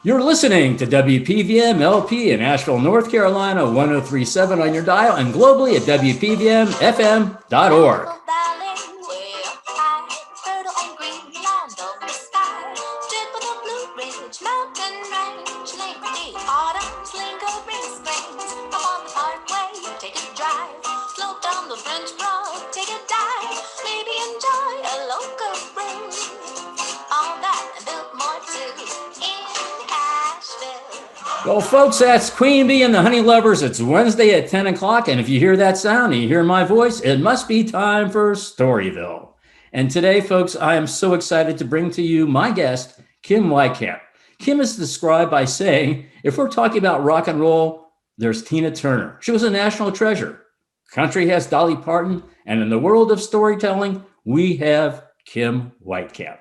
You're listening to WPVM LP in Asheville, North Carolina, 1037 on your dial, and globally at WPVMFM.org. Well, folks, that's Queen Bee and the Honey Lovers. It's Wednesday at 10 o'clock, and if you hear that sound and you hear my voice, it must be time for Storyville. And today, folks, I am so excited to bring to you my guest, Kim Weitkamp. Kim is described by saying, if we're talking about rock and roll, there's Tina Turner. She was a national treasure. Country has Dolly Parton, and in the world of storytelling, we have Kim Weitkamp.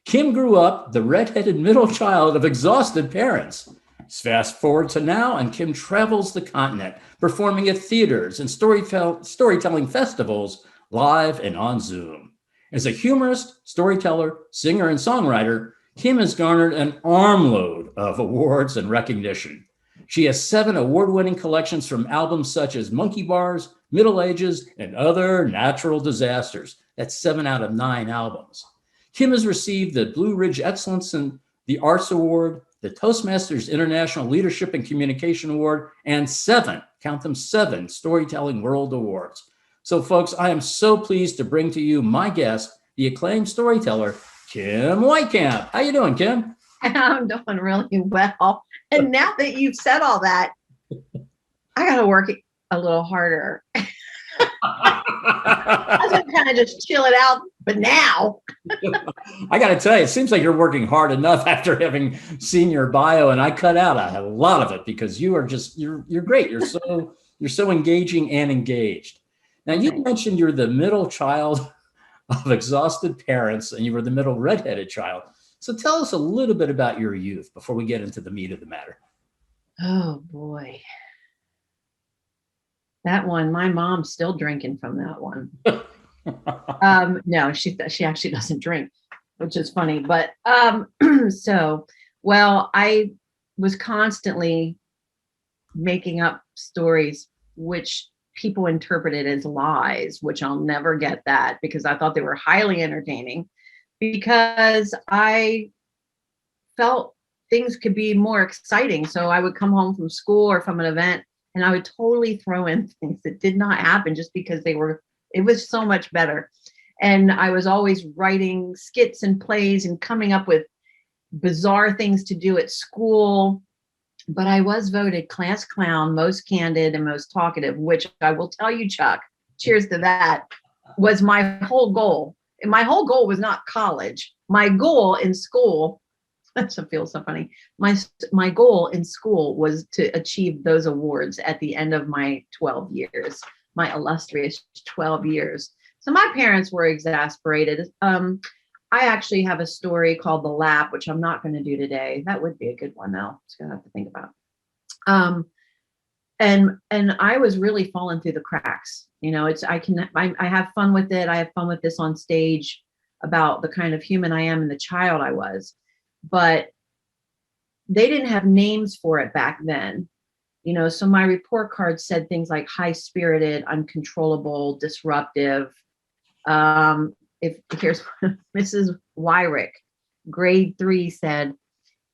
Kim grew up the redheaded middle child of exhausted parents. Fast forward to now, and Kim travels the continent, performing at theaters and storytelling festivals, live and on Zoom. As a humorist, storyteller, singer, and songwriter, Kim has garnered an armload of awards and recognition. She has 7 award-winning collections from albums such as Monkey Bars, Middle Ages, and Other Natural Disasters. That's 7 out of 9 albums. Kim has received the Blue Ridge Excellence in the Arts Award, the Toastmasters International Leadership and Communication Award, and 7, count them 7, Storytelling World Awards. So, folks, I am so pleased to bring to you my guest, the acclaimed storyteller, Kim Weitkamp. How you doing, Kim? I'm doing really well. And now that you've said all that, I got to work a little harder. I was gonna kind of just chill it out, but now I got to tell you, it seems like you're working hard enough after having seen your bio, and I cut out a lot of it because you are just you're great. You're so engaging and engaged. Now, you mentioned you're the middle child of exhausted parents, and you were the middle redheaded child. So tell us a little bit about your youth before we get into the meat of the matter. Oh boy. That one, my mom's still drinking from that one. No, she actually doesn't drink, which is funny. But I was constantly making up stories which people interpreted as lies, which I'll never get that because I thought they were highly entertaining because I felt things could be more exciting. So I would come home from school or from an event and I would totally throw in things that did not happen just because it was so much better. And I was always writing skits and plays and coming up with bizarre things to do at school. But I was voted class clown, most candid and most talkative, which I will tell you, Chuck, cheers to that, was my whole goal. And my whole goal was not college. My goal in school, that feels so funny. My goal in school was to achieve those awards at the end of my 12 years, my illustrious 12 years. So my parents were exasperated. I actually have a story called The Lap, which I'm not going to do today. That would be a good one, though. It's going to have to think about. And I was really falling through the cracks. You know, I have fun with it. I have fun with this on stage about the kind of human I am and the child I was. But they didn't have names for it back then. You know, so my report card said things like high-spirited, uncontrollable, disruptive. If here's Mrs. Wyrick, grade 3, said,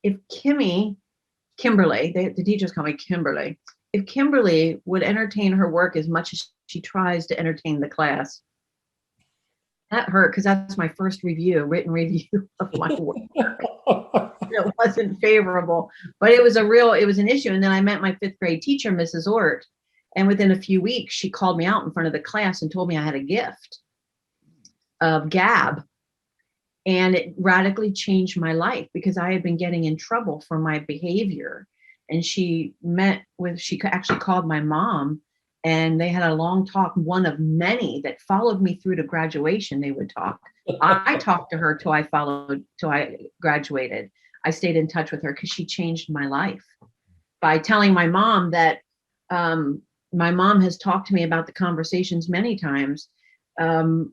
if Kimberly, the teachers call me Kimberly, if Kimberly would entertain her work as much as she tries to entertain the class, that hurt because that's my first written review of my work. It wasn't favorable, but it was an issue. And then I met my 5th grade teacher, Mrs. Ort, and within a few weeks, she called me out in front of the class and told me I had a gift of gab. And it radically changed my life because I had been getting in trouble for my behavior. And she actually called my mom and they had a long talk, one of many that followed me through to graduation. They would talk. I talked to her till I graduated. I stayed in touch with her because she changed my life by telling my mom that my mom has talked to me about the conversations many times. One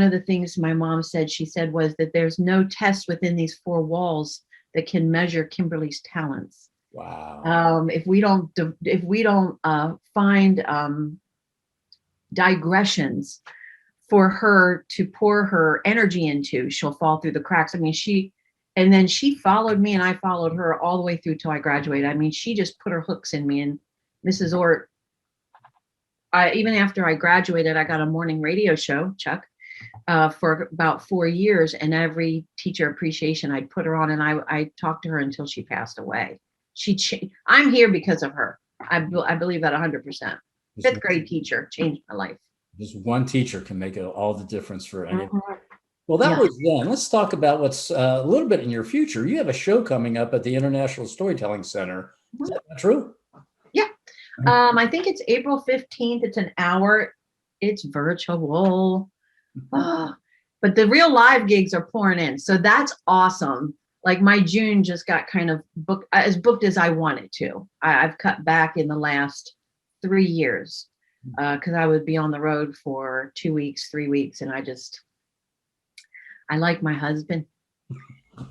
of the things my mom said, she said, was that there's no test within these 4 walls that can measure Kimberly's talents. Wow. If we don't find digressions for her to pour her energy into, she'll fall through the cracks. I mean, and then she followed me and I followed her all the way through till I graduated. I mean, she just put her hooks in me. And Mrs. Ort, even after I graduated, I got a morning radio show, Chuck, for about 4 years. And every teacher appreciation, I'd put her on, and I talked to her until she passed away. I'm here because of her. I believe that 100%. Fifth grade teacher changed my life. Just one teacher can make all the difference for anyone. Mm-hmm. Well, that was then. Let's talk about what's a little bit in your future. You have a show coming up at the International Storytelling Center. Is that true? Yeah. I think it's April 15th. It's an hour. It's virtual. But the real live gigs are pouring in. So that's awesome. Like my June just got kind of booked as I wanted to. I've cut back in the last 3 years because I would be on the road for 2 weeks, 3 weeks. And I like my husband.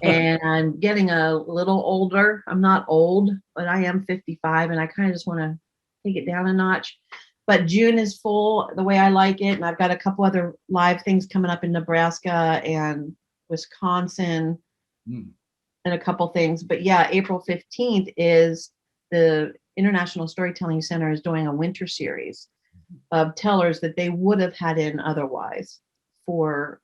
And I'm getting a little older. I'm not old, but I am 55, and I kind of just want to take it down a notch. But June is full the way I like it. And I've got a couple other live things coming up in Nebraska and Wisconsin and a couple things. But yeah, April 15th is the International Storytelling Center is doing a winter series of tellers that they would have had in otherwise for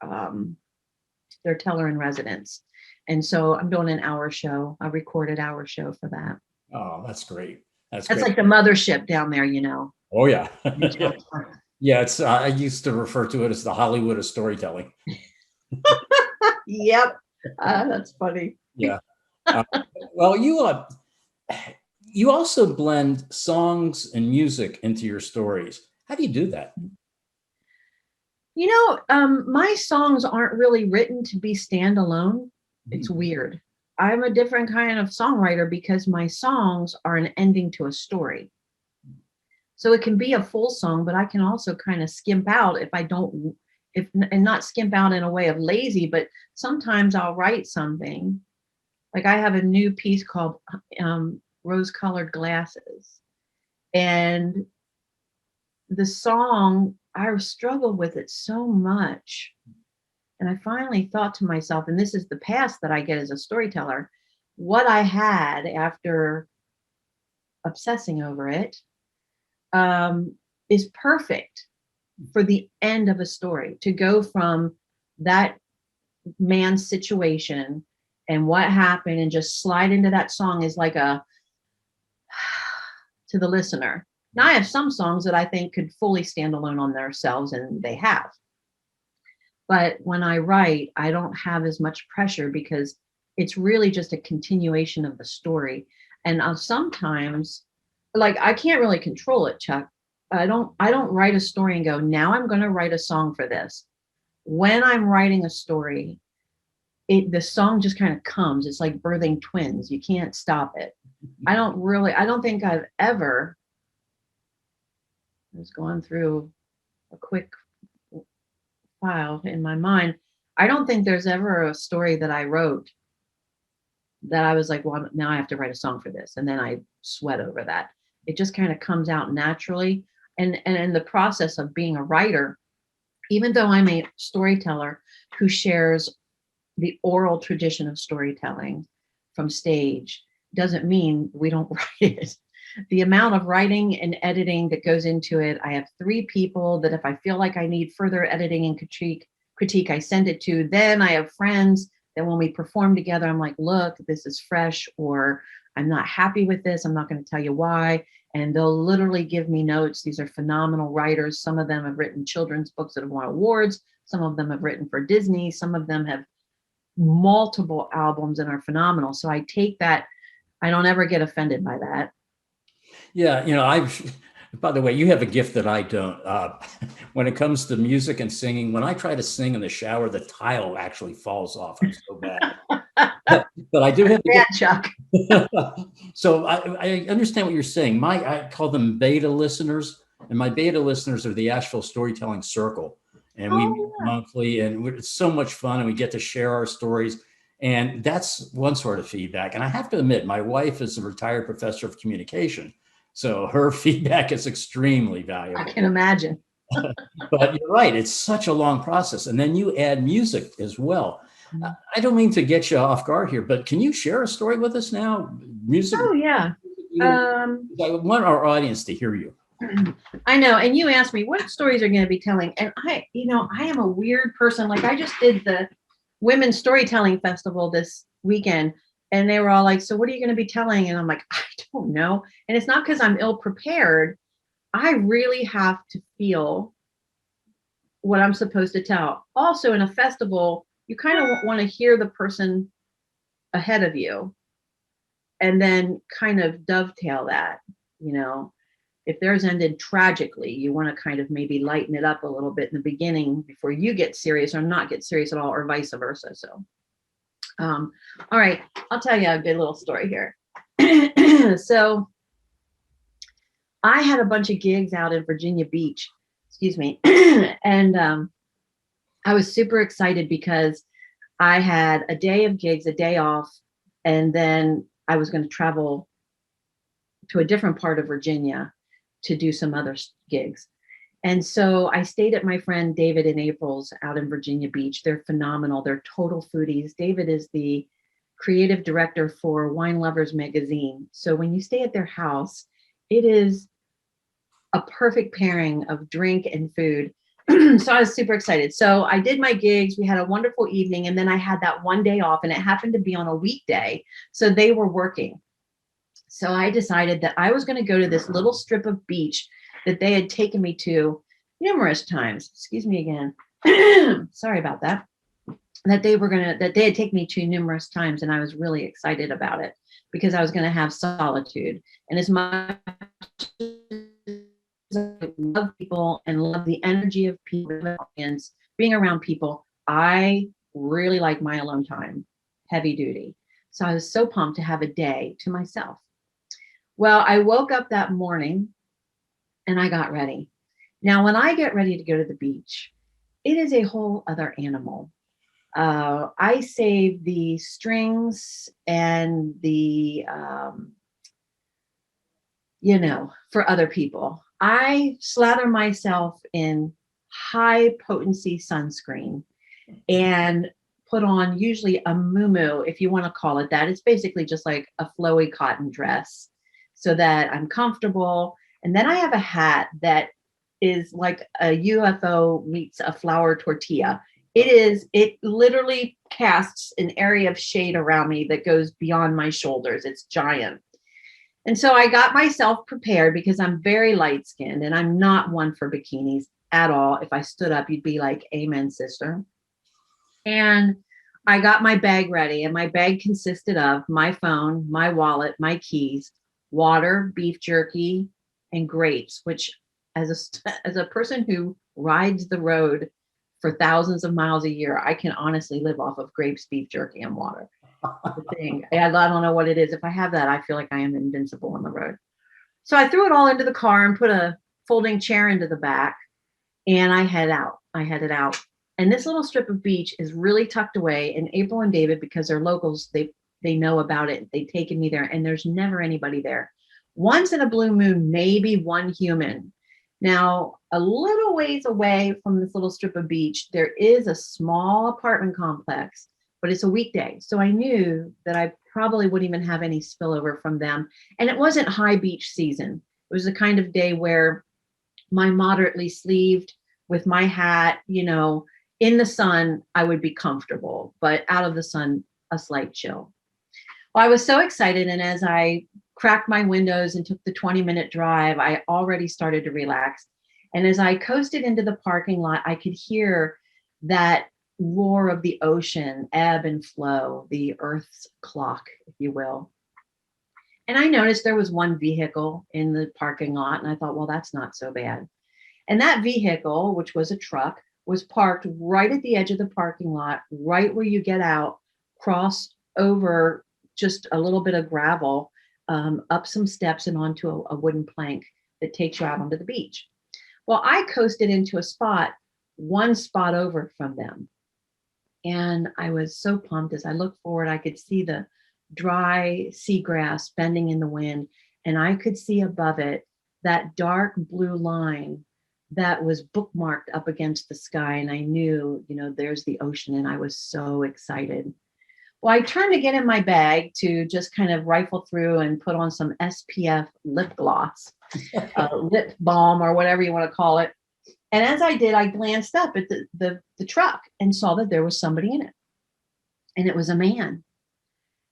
their teller in residence. And so I'm doing an hour show, a recorded hour show for that. Oh, that's great. That's great. Like the mothership down there, you know. Oh, yeah. Yeah, it's I used to refer to it as the Hollywood of storytelling. Yep. That's funny. Yeah. Well, you also blend songs and music into your stories. How do you do that? You know, my songs aren't really written to be standalone. It's weird. I'm a different kind of songwriter because my songs are an ending to a story. So it can be a full song, but I can also kind of skimp out and not skimp out in a way of lazy, but sometimes I'll write something. Like I have a new piece called Rose-Colored Glasses. And the song, I struggled with it so much. And I finally thought to myself, and this is the pass that I get as a storyteller, what I had after obsessing over it is perfect for the end of a story, to go from that man's situation and what happened and just slide into that song is like to the listener. Now I have some songs that I think could fully stand alone on themselves, and they have. But when I write, I don't have as much pressure because it's really just a continuation of the story. And I'll sometimes, like, I can't really control it, Chuck. I don't write a story and go, now I'm going to write a song for this. When I'm writing a story, the song just kind of comes. It's like birthing twins. You can't stop it. I don't think I've ever, I was going through a quick file in my mind. I don't think there's ever a story that I wrote that I was like, well, now I have to write a song for this. And then I sweat over that. It just kind of comes out naturally. And in the process of being a writer, even though I'm a storyteller who shares the oral tradition of storytelling from stage, doesn't mean we don't write it. The amount of writing and editing that goes into it, I have 3 people that if I feel like I need further editing and critique, I send it to. Then I have friends that when we perform together, I'm like, look, this is fresh, or I'm not happy with this. I'm not going to tell you why. And they'll literally give me notes. These are phenomenal writers. Some of them have written children's books that have won awards. Some of them have written for Disney. Some of them have multiple albums and are phenomenal. So I take that. I don't ever get offended by that. Yeah, by the way, you have a gift that I don't. When it comes to music and singing, when I try to sing in the shower, the tile actually falls off. I'm so bad. But I do have the Chuck. So I understand what you're saying. I call them beta listeners, and my beta listeners are the Asheville Storytelling Circle. And we meet monthly, and it's so much fun, and we get to share our stories. And that's one sort of feedback. And I have to admit, my wife is a retired professor of communication. So her feedback is extremely I valuable. can imagine. But you're right, it's such a long process. And then you add music as well. Mhm. I don't mean to get you off guard here, but can you share a story with us now? Music, Oh yeah. you, Um, I want our audience to hear you. I know. And you asked me what stories are going to be telling. And I am a weird person. Like I just did the Women's Storytelling Festival this weekend, and they were all like, "So what are you going to be telling?" And I'm like, "I don't know." And it's not because I'm ill prepared. I really have to feel what I'm supposed to tell. Also, in a festival, you kind of want to hear the person ahead of you and then kind of dovetail that, you know. If theirs ended tragically, you want to kind of maybe lighten it up a little bit in the beginning before you get serious or not get serious at all, or vice versa. So, all right, I'll tell you a good little story here. So, I had a bunch of gigs out in Virginia Beach, excuse me, and I was super excited because I had a day of gigs, a day off, and then I was going to travel to a different part of Virginia to do some other gigs. And so I stayed at my friend David and April's out in Virginia Beach. They're phenomenal. They're total foodies. David is the creative director for Wine Lovers magazine. So when you stay at their house, it is a perfect pairing of drink and food. So I was super excited. So I did my gigs. We had a wonderful evening. And then I had that one day off, and it happened to be on a weekday. So they were working. So I decided that I was going to go to this little strip of beach that they had taken me to numerous times. Excuse me again. Sorry about that. That they had taken me to numerous times, and I was really excited about it because I was going to have solitude. And as much as I love people and love the energy of people and being around people, I really like my alone time, heavy duty. So I was so pumped to have a day to myself. Well, I woke up that morning and I got ready. Now, when I get ready to go to the beach, it is a whole other animal. I save the strings and for other people. I slather myself in high potency sunscreen and put on usually a muumuu, if you want to call it that. It's basically just like a flowy cotton dress so that I'm comfortable. And then I have a hat that is like a UFO meets a flour tortilla. It literally casts an area of shade around me that goes beyond my shoulders. It's giant. And so I got myself prepared because I'm very light skinned and I'm not one for bikinis at all. If I stood up, you'd be like, "Amen, sister." And I got my bag ready, and my bag consisted of my phone, my wallet, my keys, water, beef jerky, and grapes, which as a person who rides the road for thousands of miles a year, I can honestly live off of grapes, beef jerky, and water. The thing. I don't know what it is. If I have that, I feel like I am invincible on the road. So I threw it all into the car and put a folding chair into the back, and I headed out. And this little strip of beach is really tucked away. And April and David, because they're locals, they know about it. They've taken me there, and there's never anybody there. Once in a blue moon, maybe one human. Now, a little ways away from this little strip of beach, there is a small apartment complex, but it's a weekday. So I knew that I probably wouldn't even have any spillover from them. And it wasn't high beach season. It was the kind of day where my moderately sleeved with my hat, in the sun, I would be comfortable, but out of the sun, a slight chill. Well, I was so excited. And as I cracked my windows and took the 20-minute drive, I already started to relax. And as I coasted into the parking lot, I could hear that roar of the ocean, ebb and flow, the earth's clock, if you will. And I noticed there was one vehicle in the parking lot, and I thought, well, that's not so bad. And that vehicle, which was a truck, was parked right at the edge of the parking lot, right where you get out, cross over just a little bit of gravel, up some steps and onto a wooden plank that takes you out onto the beach. Well, I coasted into a spot, one spot over from them. And I was so pumped. As I looked forward, I could see the dry seagrass bending in the wind, and I could see above it that dark blue line that was bookmarked up against the sky. And I knew, there's the ocean, and I was so excited. Well, I turned to get in my bag to just kind of rifle through and put on some SPF lip gloss, lip balm, or whatever you want to call it. And as I did, I glanced up at the truck and saw that there was somebody in it. And it was a man.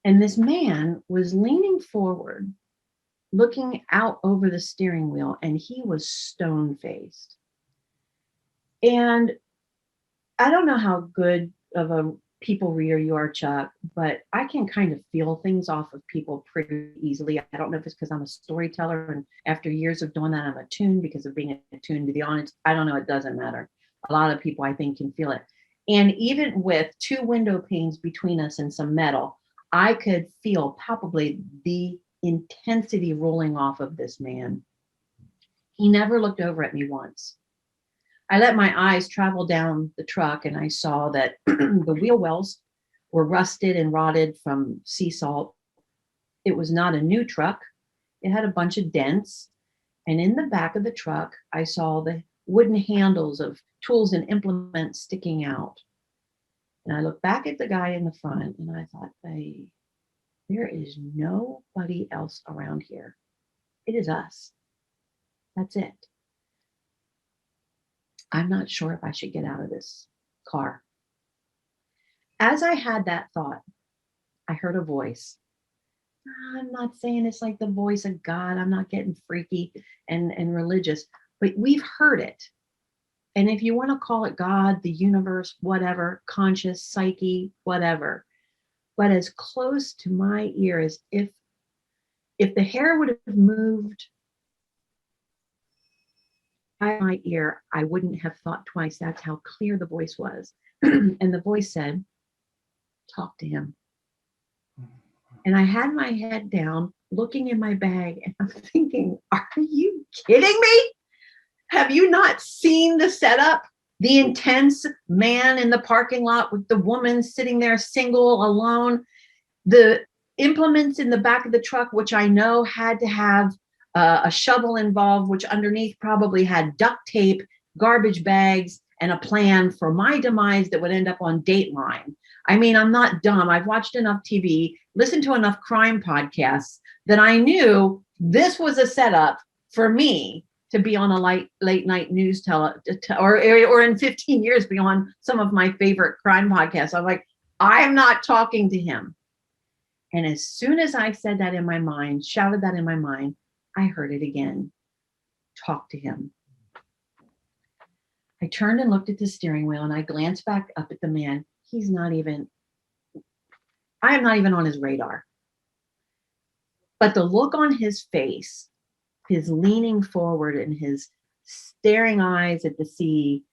And this man was leaning forward, looking out over the steering wheel, and he was stone faced. And I don't know how good of a people reader you are, Chuck, but I can kind of feel things off of people pretty easily. I don't know if it's because I'm a storyteller, and after years of doing that, I'm attuned because of being attuned to the audience. I don't know. It doesn't matter. A lot of people, I think, can feel it. And even with 2 window panes between us and some metal, I could feel palpably the intensity rolling off of this man. He never looked over at me once. I let my eyes travel down the truck, and I saw that the wheel wells were rusted and rotted from sea salt. It was not a new truck. It had a bunch of dents. And in the back of the truck, I saw the wooden handles of tools and implements sticking out. And I looked back at the guy in the front, and I thought, hey, there is nobody else around here. It is us. That's it. I'm not sure if I should get out of this car. As I had that thought, I heard a voice. I'm not saying it's like the voice of God. I'm not getting freaky and religious, but we've heard it. And if you want to call it God, the universe, whatever, conscious, psyche, whatever, but as close to my ear as if the hair would have moved by my ear, I wouldn't have thought twice. That's how clear the voice was. And the voice said, talk to him. And I had my head down, looking in my bag, and I'm thinking, are you kidding me? Have you not seen the setup? The intense man in the parking lot with the woman sitting there single, alone. The implements in the back of the truck, which I know had to have a shovel involved, which underneath probably had duct tape, garbage bags, and a plan for my demise that would end up on Dateline. I mean, I'm not dumb. I've watched enough TV, listened to enough crime podcasts that I knew this was a setup for me to be on a late night news or in 15 years be on some of my favorite crime podcasts. I'm like, I'm not talking to him. And as soon as I said that in my mind, shouted that in my mind, I heard it again. Talk to him. I turned and looked at the steering wheel, and I glanced back up at the man. I am not even on his radar. But the look on his face, his leaning forward and his staring eyes at the sea,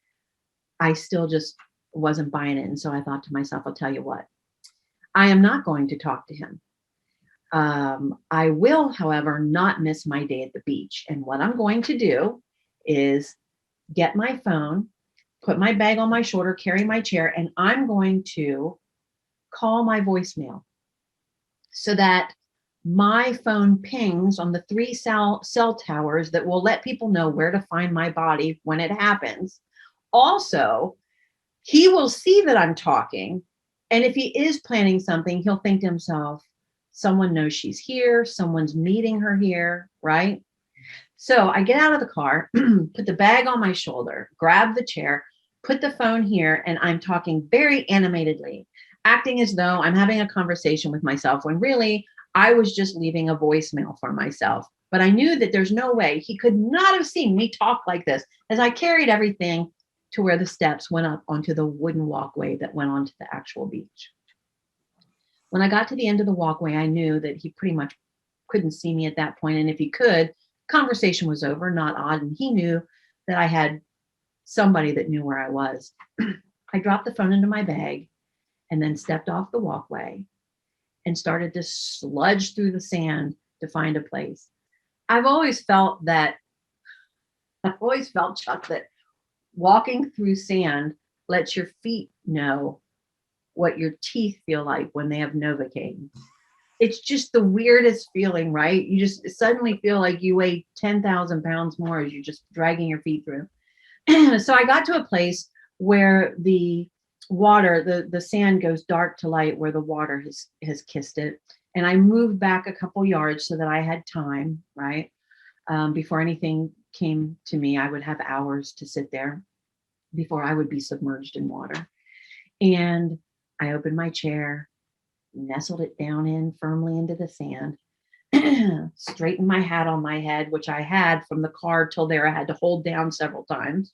I still just wasn't buying it. And so I thought to myself, I'll tell you what, I am not going to talk to him. I will, however, not miss my day at the beach. And what I'm going to do is get my phone, put my bag on my shoulder, carry my chair, and I'm going to call my voicemail so that my phone pings on the 3 cell towers that will let people know where to find my body when it happens. Also, he will see that I'm talking. And if he is planning something, he'll think to himself, someone knows she's here, someone's meeting her here, right? So I get out of the car, put the bag on my shoulder, grab the chair, put the phone here, and I'm talking very animatedly, acting as though I'm having a conversation with myself when really I was just leaving a voicemail for myself. But I knew that there's no way he could not have seen me talk like this as I carried everything to where the steps went up onto the wooden walkway that went onto the actual beach. When I got to the end of the walkway, I knew that he pretty much couldn't see me at that point. And if he could, conversation was over, not odd. And he knew that I had somebody that knew where I was. I dropped the phone into my bag and then stepped off the walkway and started to sludge through the sand to find a place. I've always felt, Chuck, that walking through sand lets your feet know what your teeth feel like when they have Novocaine. It's just the weirdest feeling, right? You just suddenly feel like you weigh 10,000 pounds more as you're just dragging your feet through. So I got to a place where the water, the sand goes dark to light where the water has kissed it. And I moved back a couple yards so that I had time, right? Before anything came to me, I would have hours to sit there before I would be submerged in water. And I opened my chair, nestled it down in firmly into the sand, straightened my hat on my head, which I had from the car till there. I had to hold down several times.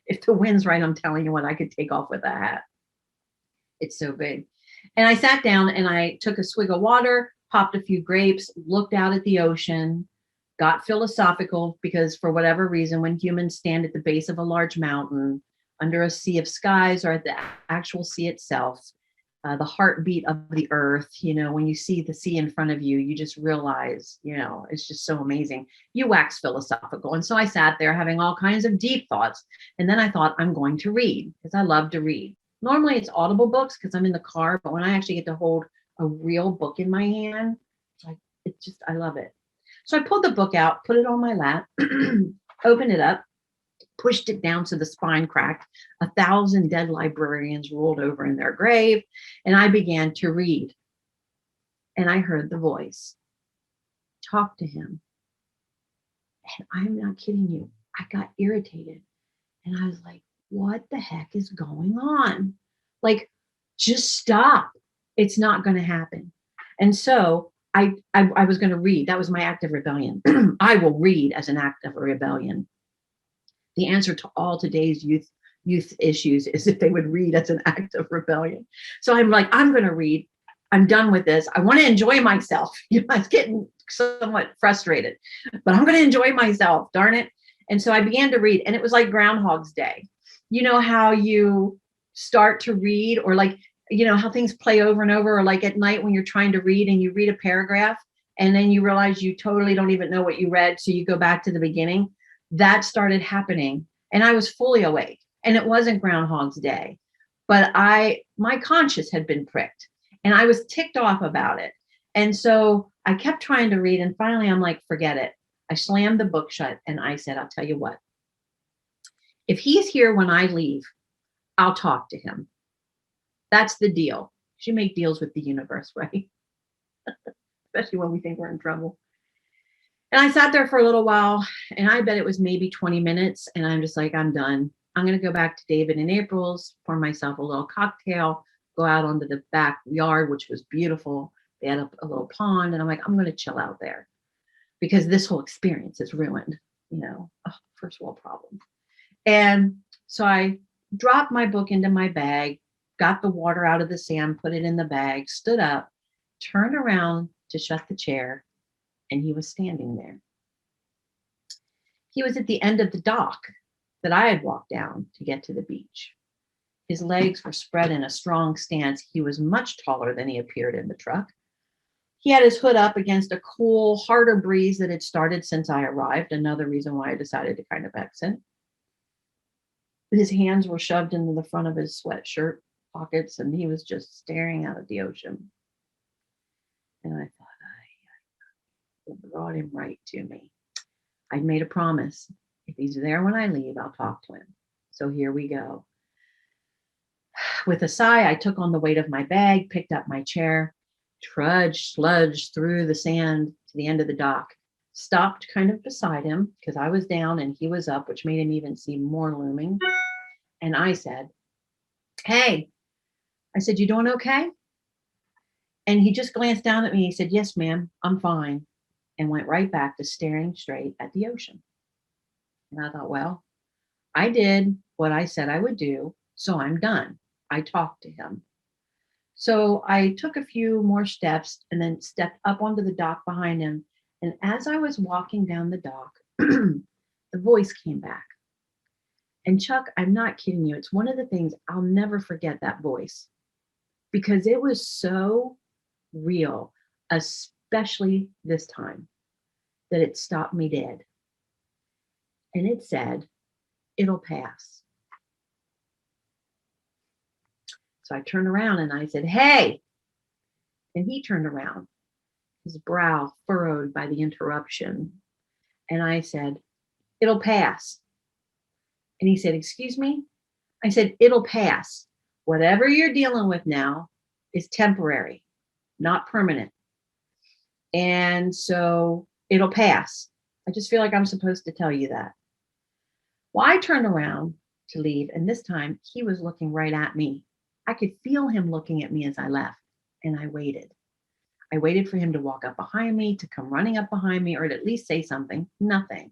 If the wind's right, I'm telling you what, I could take off with a hat. It's so big. And I sat down and I took a swig of water, popped a few grapes, looked out at the ocean, got philosophical, because for whatever reason, when humans stand at the base of a large mountain, under a sea of skies, or at the actual sea itself, the heartbeat of the earth, when you see the sea in front of you, you just realize, it's just so amazing. You wax philosophical. And so I sat there having all kinds of deep thoughts. And then I thought, I'm going to read, because I love to read. Normally it's audible books because I'm in the car, but when I actually get to hold a real book in my hand, I love it. So I pulled the book out, put it on my lap, opened it up, pushed it down so the spine cracked. 1,000 dead librarians rolled over in their grave, and I began to read. And I heard the voice. Talk to him. And I'm not kidding you. I got irritated. And I was like, what the heck is going on? Like, just stop. It's not going to happen. And so I was going to read. That was my act of rebellion. I will read as an act of rebellion. The answer to all today's youth issues is if they would read as an act of rebellion. So I'm like, I'm going to read. I'm done with this. I want to enjoy myself. I was getting somewhat frustrated, but I'm going to enjoy myself. Darn it. And so I began to read, and it was like Groundhog's Day. You know how you start to read, or like, how things play over and over, or like at night when you're trying to read and you read a paragraph and then you realize you totally don't even know what you read. So you go back to the beginning. That started happening, and I was fully awake, and it wasn't Groundhog's Day, but my conscience had been pricked, and I was ticked off about it. And so I kept trying to read, and finally I'm like, forget it. I slammed the book shut and I said, I'll tell you what, if he's here when I leave, I'll talk to him. That's the deal. You make deals with the universe, right? Especially when we think we're in trouble. And I sat there for a little while, and I bet it was maybe 20 minutes. And I'm just like, I'm done. I'm going to go back to David and April's, pour myself a little cocktail, go out onto the backyard, which was beautiful. They had a little pond. And I'm like, I'm going to chill out there because this whole experience is ruined, first world problem. And so I dropped my book into my bag, got the water out of the sand, put it in the bag, stood up, turned around to shut the chair, and he was standing there. He was at the end of the dock that I had walked down to get to the beach. His legs were spread in a strong stance. He was much taller than he appeared in the truck. He had his hood up against a cool, harder breeze that had started since I arrived, another reason why I decided to kind of exit. His hands were shoved into the front of his sweatshirt pockets, and he was just staring out at the ocean. And I thought, I brought him right to me. I'd made a promise. If he's there when I leave, I'll talk to him. So here we go. With a sigh, I took on the weight of my bag, picked up my chair, sludged through the sand to the end of the dock, stopped kind of beside him because I was down and he was up, which made him even seem more looming. And I said, hey, I said, you doing okay? And he just glanced down at me. He said, yes, ma'am, I'm fine. And went right back to staring straight at the ocean. And I thought, well, I did what I said I would do, so I'm done. I talked to him. So I took a few more steps and then stepped up onto the dock behind him. And as I was walking down the dock, the voice came back. And Chuck, I'm not kidding you. It's one of the things I'll never forget, that voice, because it was so real, especially this time, that it stopped me dead. And it said, it'll pass. So I turned around and I said, hey. And he turned around, his brow furrowed by the interruption. And I said, it'll pass. And he said, excuse me? I said, it'll pass. Whatever you're dealing with now is temporary, not permanent. And so it'll pass. I just feel like I'm supposed to tell you that. Well, I turned around to leave, and this time he was looking right at me. I could feel him looking at me as I left, and I waited. I waited for him to walk up behind me, to come running up behind me, or to at least say something. Nothing.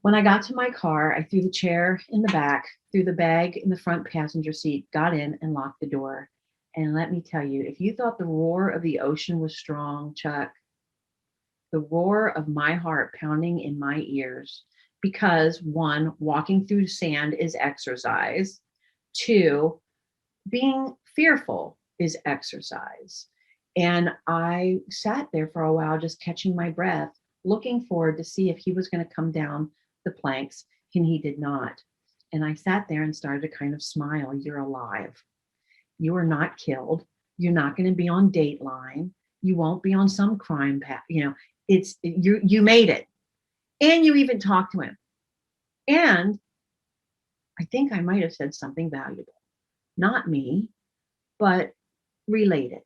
When I got to my car, I threw the chair in the back, threw the bag in the front passenger seat, got in and locked the door. And let me tell you, if you thought the roar of the ocean was strong, Chuck, the roar of my heart pounding in my ears, because one, walking through sand is exercise. Two, being fearful is exercise. And I sat there for a while, just catching my breath, looking forward to see if he was going to come down the planks, and he did not. And I sat there and started to kind of smile. You're alive. You are not killed. You're not going to be on Dateline. You won't be on some crime path. It's you made it. And you even talked to him. And I think I might have said something valuable. Not me, but related.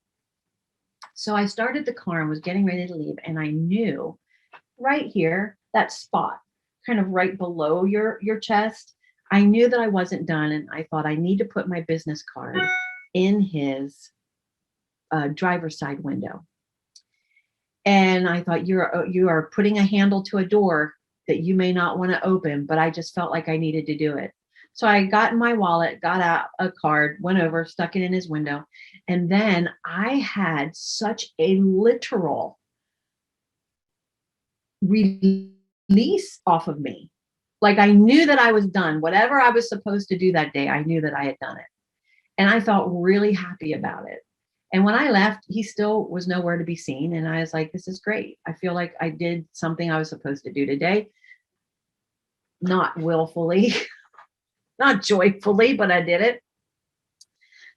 So I started the car and was getting ready to leave. And I knew right here, that spot, kind of right below your chest, I knew that I wasn't done. And I thought I need to put my business card in his driver's side window. And I thought, you are putting a handle to a door that you may not want to open, but I just felt like I needed to do it. So I got in my wallet, got out a card, went over, stuck it in his window. And then I had such a literal release off of me. Like I knew that I was done. Whatever I was supposed to do that day, I knew that I had done it. And I felt really happy about it. And when I left, he still was nowhere to be seen. And I was like, this is great. I feel like I did something I was supposed to do today. Not willfully, not joyfully, but I did it.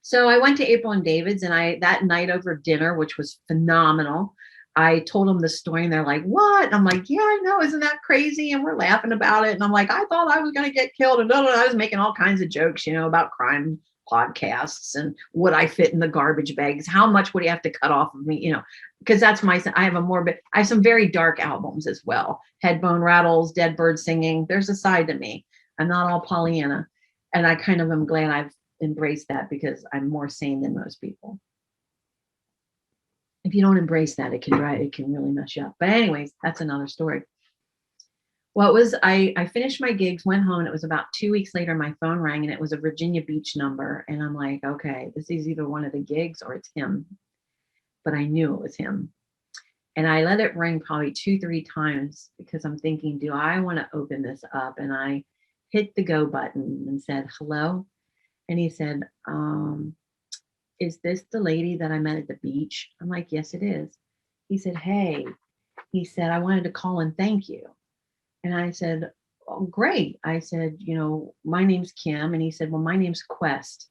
So I went to April and David's, and that night over dinner, which was phenomenal, I told them the story, and they're like, what? And I'm like, yeah, I know. Isn't that crazy? And we're laughing about it. And I'm like, I thought I was going to get killed. And I was making all kinds of jokes, about crime podcasts and would I fit in the garbage bags? How much would he have to cut off of me? Because that's I have some very dark albums as well. Headbone Rattles, Dead Bird Singing. There's a side to me. I'm not all Pollyanna. And I kind of am glad I've embraced that, because I'm more sane than most people. If you don't embrace that, it can really mess you up. But anyways, that's another story. Well, I finished my gigs, went home, and it was about 2 weeks later, my phone rang, and it was a Virginia Beach number. And I'm like, okay, this is either one of the gigs or it's him. But I knew it was him. And I let it ring probably 2-3 times, because I'm thinking, do I want to open this up? And I hit the go button and said, hello. And he said, is this the lady that I met at the beach? I'm like, yes, it is. He said, hey, I wanted to call and thank you. And I said, oh, great. I said, my name's Kim. And he said, well, my name's Quest.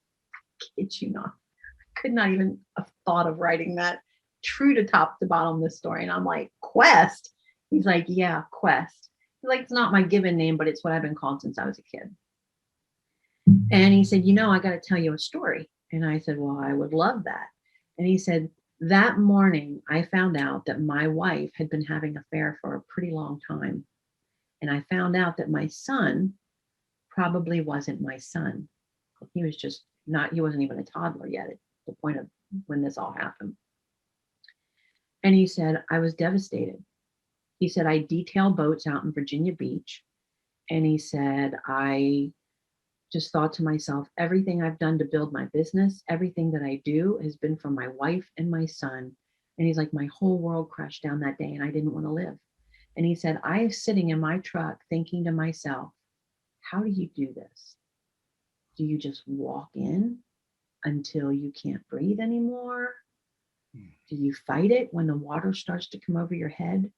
Kid you not. I could not even have thought of writing that, true to top to bottom this story. And I'm like, Quest? He's like, yeah, Quest. He's like, it's not my given name, but it's what I've been called since I was a kid. And he said, I got to tell you a story. And I said, well, I would love that. And he said, that morning, I found out that my wife had been having an affair for a pretty long time. And I found out that my son probably wasn't my son. He wasn't even a toddler yet at the point of when this all happened. And he said, I was devastated. He said, I detail boats out in Virginia Beach. And he said, I just thought to myself, everything I've done to build my business, everything that I do has been for my wife and my son. And he's like, my whole world crashed down that day and I didn't want to live. And he said, I was sitting in my truck thinking to myself, how do you do this? Do you just walk in until you can't breathe anymore? Do you fight it when the water starts to come over your head?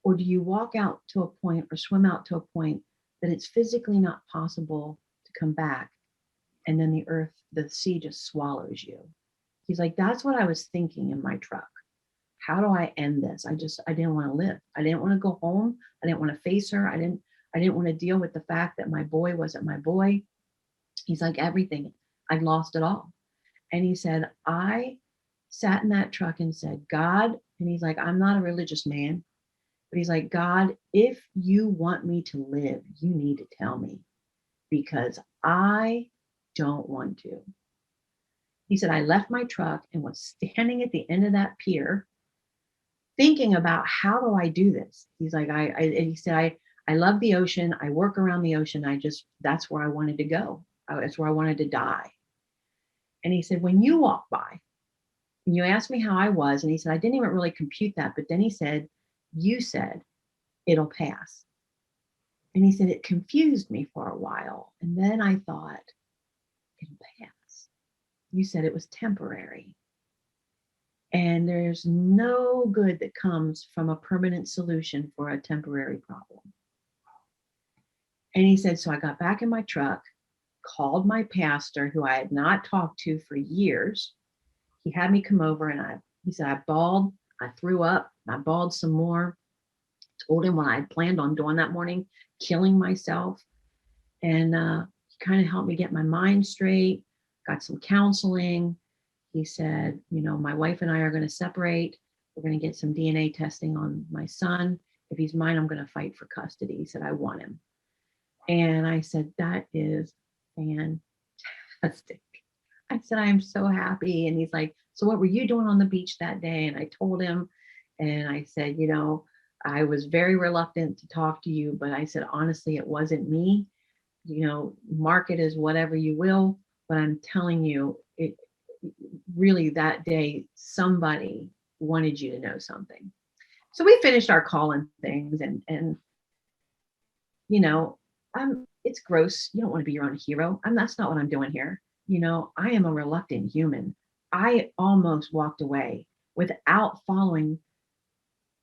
Or do you walk out to a point or swim out to a point that it's physically not possible to come back? and then the sea just swallows you. He's like, that's what I was thinking in my truck. How do I end this? I didn't want to live. I didn't want to go home. I didn't want to face her. I didn't want to deal with the fact that my boy wasn't my boy. He's like, everything. I'd lost it all. And he said, I sat in that truck and said, God, and he's like, I'm not a religious man, but he's like, God, if you want me to live, you need to tell me, because I don't want to. He said, I left my truck and was standing at the end of that pier thinking about, how do I do this? He's like, he said, I love the ocean. I work around the ocean. That's where I wanted to go. That's where I wanted to die. And he said, when you walk by and you asked me how I was, and he said, I didn't even really compute that. But then he said, you said it'll pass. And he said, it confused me for a while. And then I thought, it'll pass. You said it was temporary. And there's no good that comes from a permanent solution for a temporary problem. And he said, so I got back in my truck, called my pastor, who I had not talked to for years. He had me come over, and he said, I bawled, I threw up, I bawled some more, told him what I had planned on doing that morning, killing myself. And he kind of helped me get my mind straight, got some counseling. He said, my wife and I are going to separate. We're going to get some DNA testing on my son. If he's mine, I'm going to fight for custody. He said, I want him. And I said, that is fantastic. I said, I am so happy. And he's like, so what were you doing on the beach that day? And I told him, and I said, I was very reluctant to talk to you, but I said, honestly, it wasn't me. Mark it as whatever you will, but I'm telling you, it really, that day, somebody wanted you to know something. So we finished our call and things, and it's gross. You don't want to be your own hero. That's not what I'm doing here. I am a reluctant human. I almost walked away without following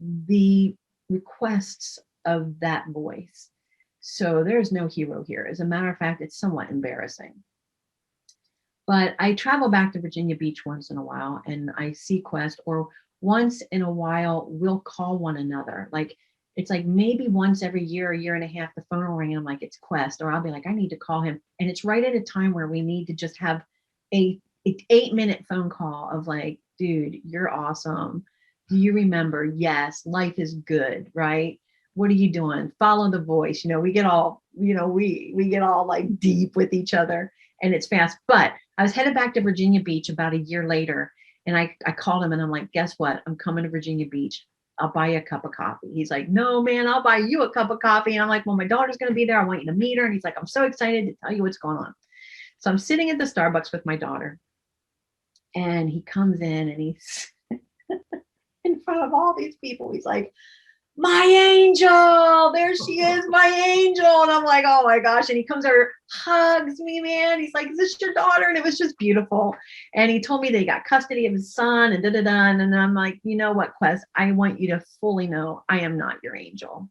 the requests of that voice. So there's no hero here. As a matter of fact, it's somewhat embarrassing. But I travel back to Virginia Beach once in a while, and I see Quest, or once in a while we'll call one another. Like, it's like maybe once every year, a year and a half, the phone will ring and I'm like, it's Quest, or I'll be like, I need to call him. And it's right at a time where we need to just have a 8-minute phone call of like, dude, you're awesome. Do you remember? Yes, life is good, right? What are you doing? Follow the voice. We get all, we get all like deep with each other, and it's fast. But I was headed back to Virginia Beach about a year later, and I called him and I'm like, guess what? I'm coming to Virginia Beach. I'll buy you a cup of coffee. He's like, no, man, I'll buy you a cup of coffee. And I'm like, well, my daughter's going to be there. I want you to meet her. And he's like, I'm so excited to tell you what's going on. So I'm sitting at the Starbucks with my daughter, and he comes in and he's in front of all these people. He's like, my angel, there she is, my angel. And I'm like, oh my gosh. And he comes over, hugs me, man. He's like, is this your daughter? And it was just beautiful. And he told me that he got custody of his son and da-da-da. And I'm like, you know what, Quest, I want you to fully know I am not your angel.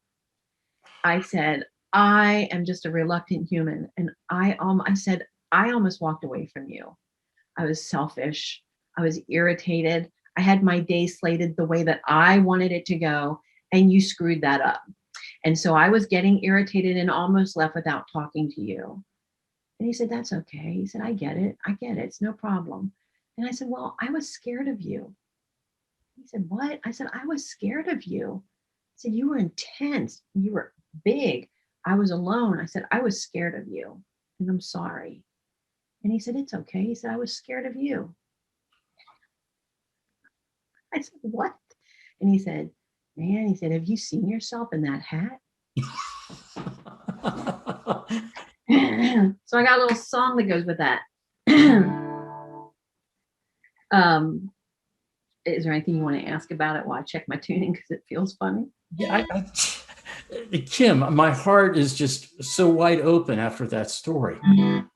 I said, I am just a reluctant human. And I said, I almost walked away from you. I was selfish. I was irritated. I had my day slated the way that I wanted it to go, and you screwed that up. And so I was getting irritated and almost left without talking to you. And he said, that's okay. He said, I get it. It's no problem. And I said, well, I was scared of you. He said, what? I said, I was scared of you. I said, you were intense. You were big. I was alone. I said, I was scared of you, and I'm sorry. And he said, it's okay. He said, I was scared of you. I said, what? And he said, man, he said, have you seen yourself in that hat? So I got a little song that goes with that. Is there anything you want to ask about it while I check my tuning, because it feels funny? Yeah, Kim, my heart is just so wide open after that story.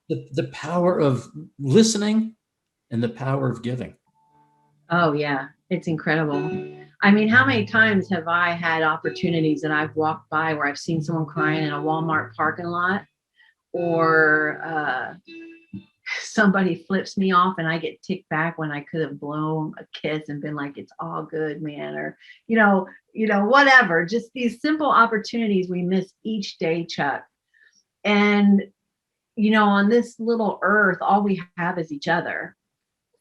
The power of listening and the power of giving. Oh, yeah. It's incredible. I mean, how many times have I had opportunities that I've walked by where I've seen someone crying in a Walmart parking lot, or somebody flips me off and I get ticked back when I could have blown a kiss and been like, it's all good, man, or, whatever. Just these simple opportunities we miss each day, Chuck. And, on this little earth, all we have is each other.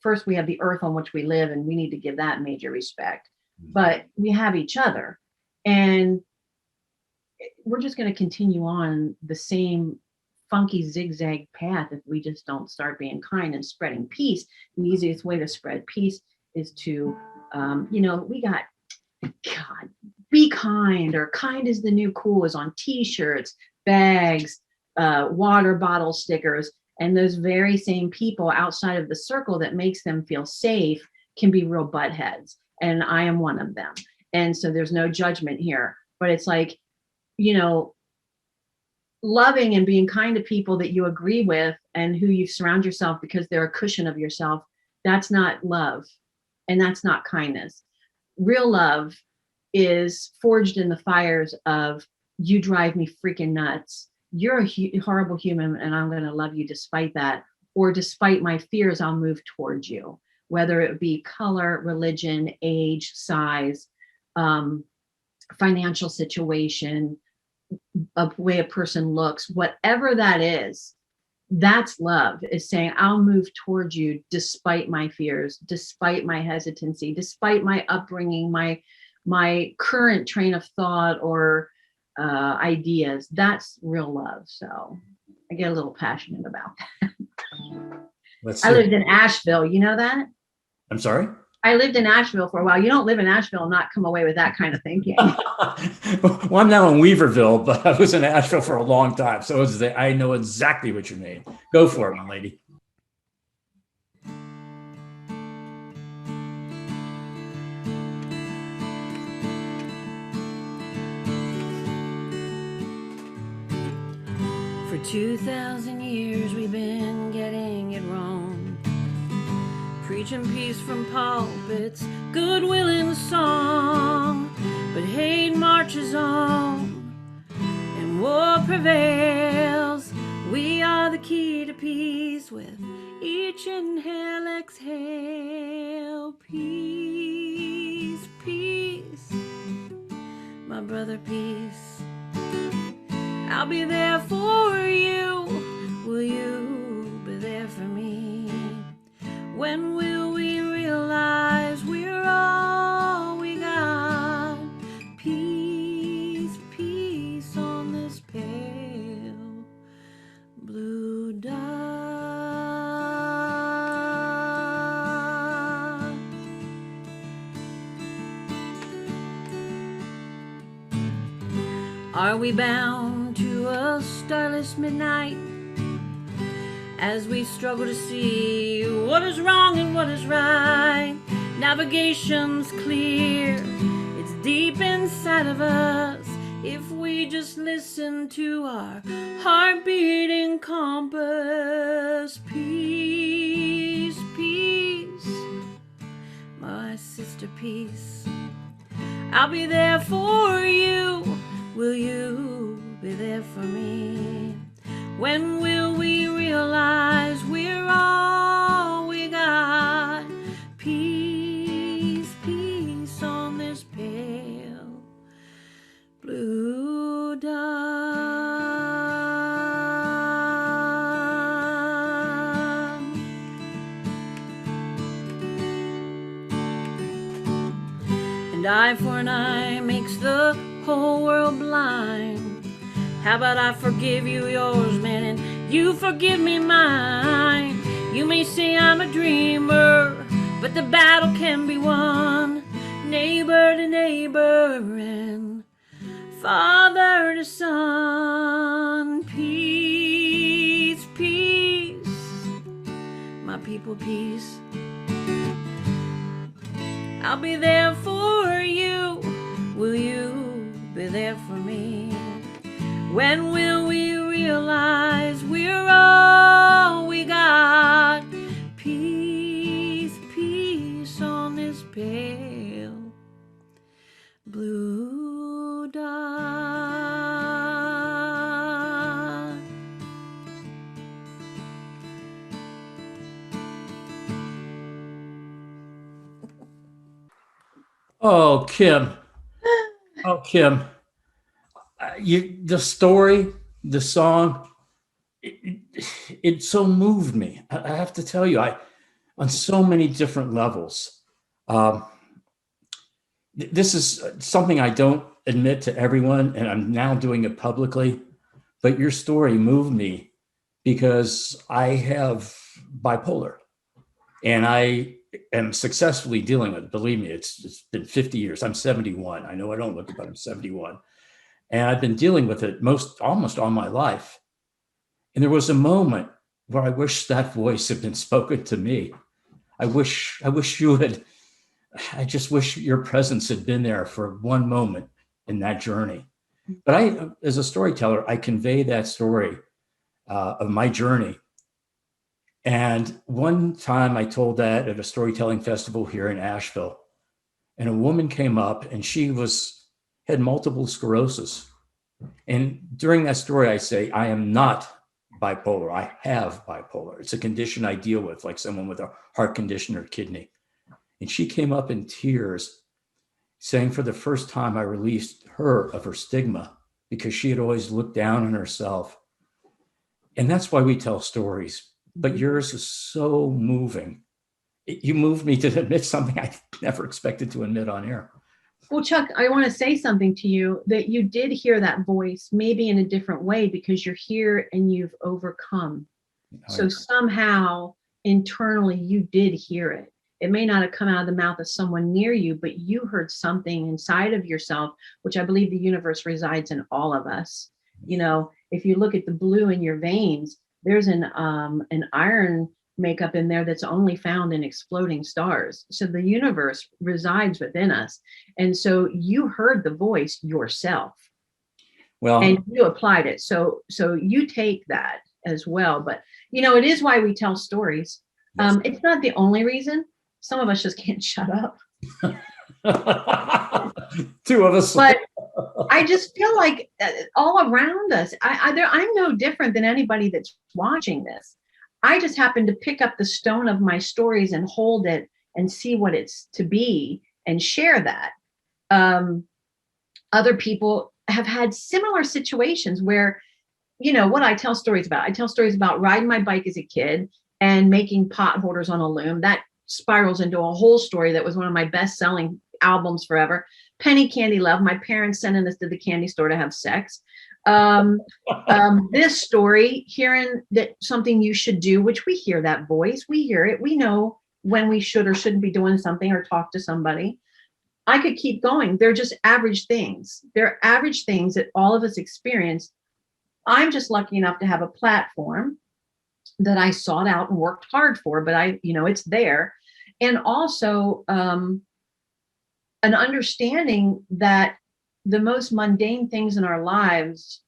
First, we have the earth on which we live, and we need to give that major respect. But we have each other. And we're just going to continue on the same funky zigzag path if we just don't start being kind and spreading peace. The easiest way to spread peace is to, we got, God, be kind, or kind is the new cool is on t-shirts, bags, water bottle stickers. And those very same people outside of the circle that makes them feel safe can be real buttheads. And I am one of them. And so there's no judgment here, but it's like, loving and being kind to people that you agree with and who you surround yourself because they're a cushion of yourself. That's not love. And that's not kindness. Real love is forged in the fires of, you drive me freaking nuts. You're a horrible human and I'm going to love you despite that. Or despite my fears, I'll move towards you, whether it be color, religion, age, size, financial situation, a way a person looks, whatever that is, that's love, is saying, I'll move towards you despite my fears, despite my hesitancy, despite my upbringing, my current train of thought or ideas. That's real love. So I get a little passionate about that. I lived in Asheville. You know that? I'm sorry? I lived in Asheville for a while. You don't live in Asheville and not come away with that kind of thinking. Well, I'm now in Weaverville, but I was in Asheville for a long time. So I know exactly what you mean. Go for it, my lady. For 2,000 years we've been getting it wrong, preaching peace from pulpits, goodwill in the song, but hate marches on and war prevails. We are the key to peace with each inhale, exhale. Peace, peace, my brother, peace. I'll be there for you. Will you be there for me? When will we realize we're all we got? Peace, peace on this pale blue dot. Are we bound to a starless midnight as we struggle to see what is wrong and what is right? Navigation's clear, it's deep inside of us. If we just listen to our heart-beating compass. Peace, peace, my sister, peace. I'll be there for you. Will you be there for me? When will we realize we're all we got? Peace, peace on this pale blue dot. An eye for an eye makes the whole world blind. How about I forgive you yours, man, and you forgive me mine? You may say I'm a dreamer, but the battle can be won. Neighbor to neighbor and father to son. Peace, peace, my people, peace. I'll be there for you. Will you be there for me? When will we realize we're all we got? Peace, peace on this pale blue dot. Oh, Kim. Oh, Kim. The story, the song, it so moved me. I have to tell you, on so many different levels. Um, this is something I don't admit to everyone, and I'm now doing it publicly. But your story moved me because I have bipolar, and I am successfully dealing with it. Believe me, it's been 50 years. I'm 71. I know I don't look it, but I'm 71. And I've been dealing with it almost all my life. And there was a moment where I wish that voice had been spoken to me. I wish you had, I just wish your presence had been there for one moment in that journey. But as a storyteller, I convey that story of my journey. And one time I told that at a storytelling festival here in Asheville, and a woman came up and had multiple sclerosis. And during that story, I say, I am not bipolar. I have bipolar. It's a condition I deal with, like someone with a heart condition or kidney. And she came up in tears, saying for the first time I released her of her stigma, because she had always looked down on herself. And that's why we tell stories. But yours is so moving. You moved me to admit something I never expected to admit on air. Well, Chuck, I want to say something to you, that you did hear that voice, maybe in a different way, because you're here and you've overcome. So somehow internally you did hear it. It may not have come out of the mouth of someone near you, but you heard something inside of yourself, which I believe the universe resides in all of us. You know, if you look at the blue in your veins, there's an iron makeup in there that's only found in exploding stars. So the universe resides within us. And so you heard the voice yourself. Well, and you applied it. So you take that as well. But you know, it is why we tell stories. Yes. It's not the only reason. Some of us just can't shut up. Two of us. But I just feel like all around us, I'm no different than anybody that's watching this. I just happen to pick up the stone of my stories and hold it and see what it's to be and share that. Other people have had similar situations where, you know, what I tell stories about. I tell stories about riding my bike as a kid and making pot holders on a loom. That spirals into a whole story that was one of my best-selling albums forever. Penny Candy Love, my parents sending us to the candy store to have sex. This story, hearing that something you should do, which we hear that voice, we hear it, we know when we should or shouldn't be doing something or talk to somebody. I could keep going. They're just average things. They're average things that all of us experience. I'm just lucky enough to have a platform that I sought out and worked hard for, but it's there. And also an understanding that the most mundane things in our lives,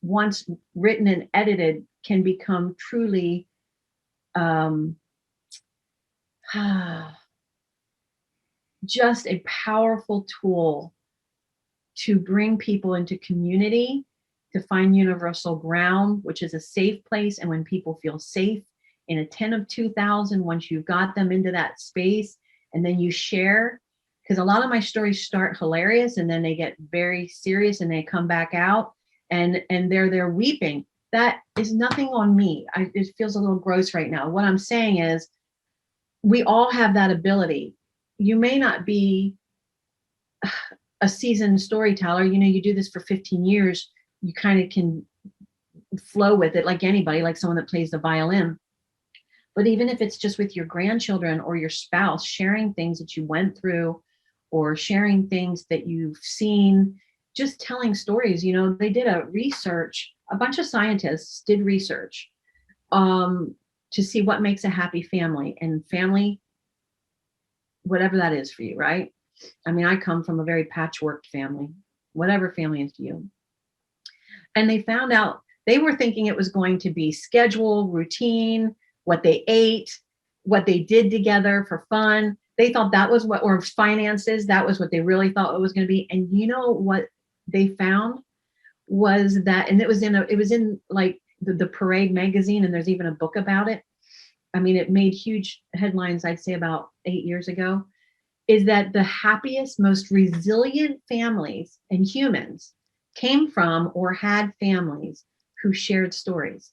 once written and edited, can become truly just a powerful tool to bring people into community, to find universal ground, which is a safe place. And when people feel safe in a 10 of 2,000, once you've got them into that space, and then you share, because a lot of my stories start hilarious and then they get very serious and they come back out and they're there weeping. That is nothing on me. It feels a little gross right now. What I'm saying is we all have that ability. You may not be a seasoned storyteller. You know, you do this for 15 years. You kind of can flow with it like anybody, like someone that plays the violin. But even if it's just with your grandchildren or your spouse, sharing things that you went through or sharing things that you've seen, just telling stories. You know, they did a bunch of scientists did research to see what makes a happy family, and family, whatever that is for you, right? I mean, I come from a very patchwork family, whatever family is to you. And they found out, they were thinking it was going to be schedule, routine, what they ate, what they did together for fun. They thought that was or finances, that was what they really thought it was going to be. And you know what they found was that, and it was in like the Parade magazine, and there's even a book about it. I mean, it made huge headlines, I'd say about 8 years ago. is that the happiest, most resilient families and humans came from or had families who shared stories.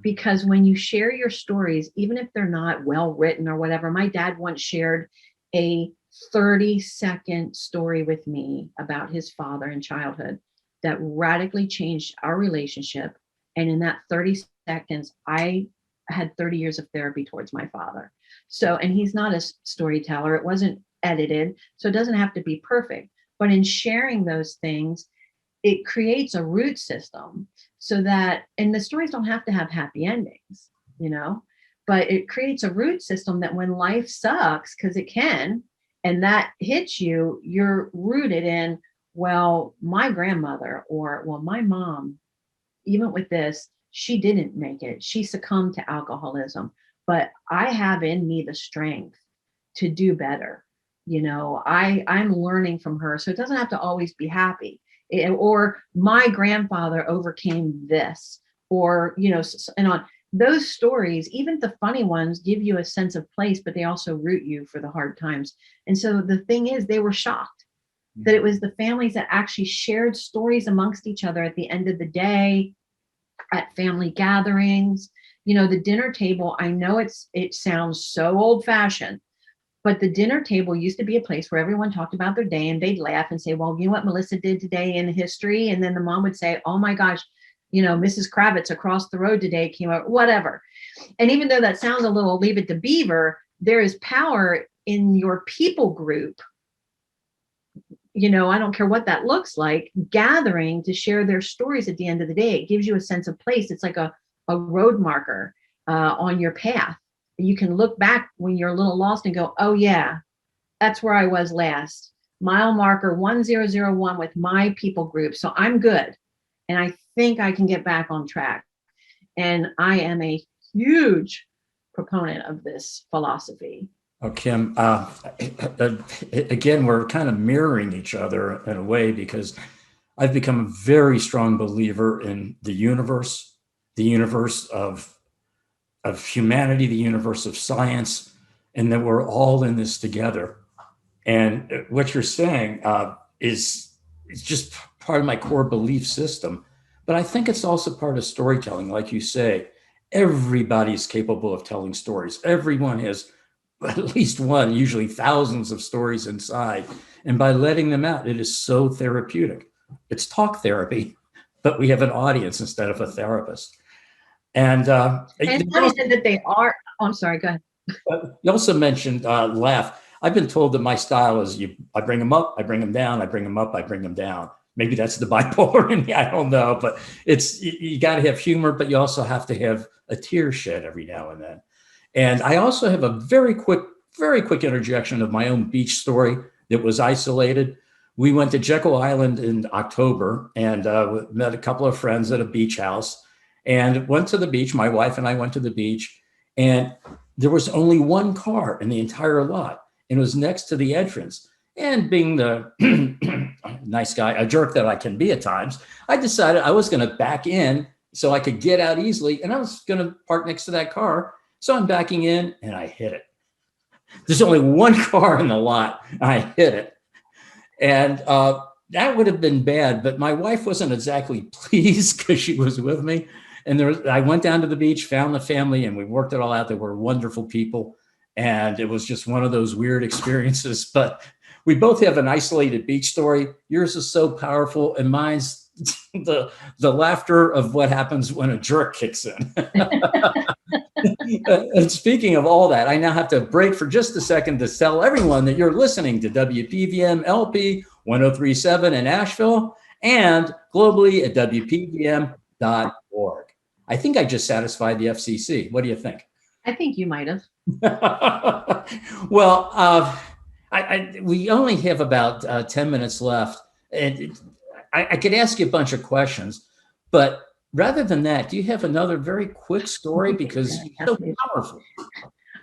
Because when you share your stories, even if they're not well written or whatever, my dad once shared a 30-second story with me about his father in childhood that radically changed our relationship. And in that 30 seconds, I had 30 years of therapy towards my father. So, and he's not a storyteller. It wasn't edited, so it doesn't have to be perfect. But in sharing those things, it creates a root system so that, and the stories don't have to have happy endings, you know, but it creates a root system that when life sucks, because it can, and that hits you, you're rooted in, well, my grandmother, or well, my mom, even with this, she didn't make it. She succumbed to alcoholism, but I have in me the strength to do better. You know, I'm learning from her. So it doesn't have to always be happy. Or my grandfather overcame this, or, you know, and on those stories, even the funny ones give you a sense of place, but they also root you for the hard times. And so the thing is, they were shocked that it was the families that actually shared stories amongst each other at the end of the day, at family gatherings, you know, the dinner table. I know it sounds so old fashioned, but the dinner table used to be a place where everyone talked about their day, and they'd laugh and say, well, you know what Melissa did today in history? And then the mom would say, oh my gosh, you know, Mrs. Kravitz across the road today came out, whatever. And even though that sounds a little leave it to Beaver, there is power in your people group. You know, I don't care what that looks like, gathering to share their stories at the end of the day. It gives you a sense of place. It's like a road marker on your path. You can look back when you're a little lost and go, oh yeah, that's where I was last. Mile marker 1001 with my people group. So I'm good. And I think I can get back on track. And I am a huge proponent of this philosophy. Oh, Kim, again, we're kind of mirroring each other in a way, because I've become a very strong believer in the universe of humanity, the universe of science, and that we're all in this together. And what you're saying is just part of my core belief system. But I think it's also part of storytelling. Like you say, everybody's capable of telling stories. Everyone has at least one, usually thousands of stories inside. And by letting them out, it is so therapeutic. It's talk therapy, but we have an audience instead of a therapist. And it's funny that they are. Oh, I'm sorry, go ahead. You also mentioned laugh. I've been told that my style is I bring them up, I bring them down, I bring them up, I bring them down. Maybe that's the bipolar in me, I don't know, but you got to have humor, but you also have to have a tear shed every now and then. And I also have a very quick interjection of my own beach story that was isolated. We went to Jekyll Island in October and met a couple of friends at a beach house and went to the beach. My wife and I went to the beach, and there was only one car in the entire lot, and it was next to the entrance. And being the nice guy, a jerk that I can be at times, I decided I was going to back in so I could get out easily, and I was going to park next to that car. So I'm backing in, and I hit it. There's only one car in the lot. I hit it. And that would have been bad, but my wife wasn't exactly pleased because she was with me. And I went down to the beach, found the family, and we worked it all out. They were wonderful people. And it was just one of those weird experiences. But we both have an isolated beach story. Yours is so powerful, and mine's the laughter of what happens when a jerk kicks in. And speaking of all that, I now have to break for just a second to tell everyone that you're listening to WPVM LP 1037 in Asheville and globally at WPVM.org. I think I just satisfied the FCC. What do you think? I think you might have. Well, we only have about 10 minutes left. And I could ask you a bunch of questions, but rather than that, do you have another very quick story? Because it's so powerful.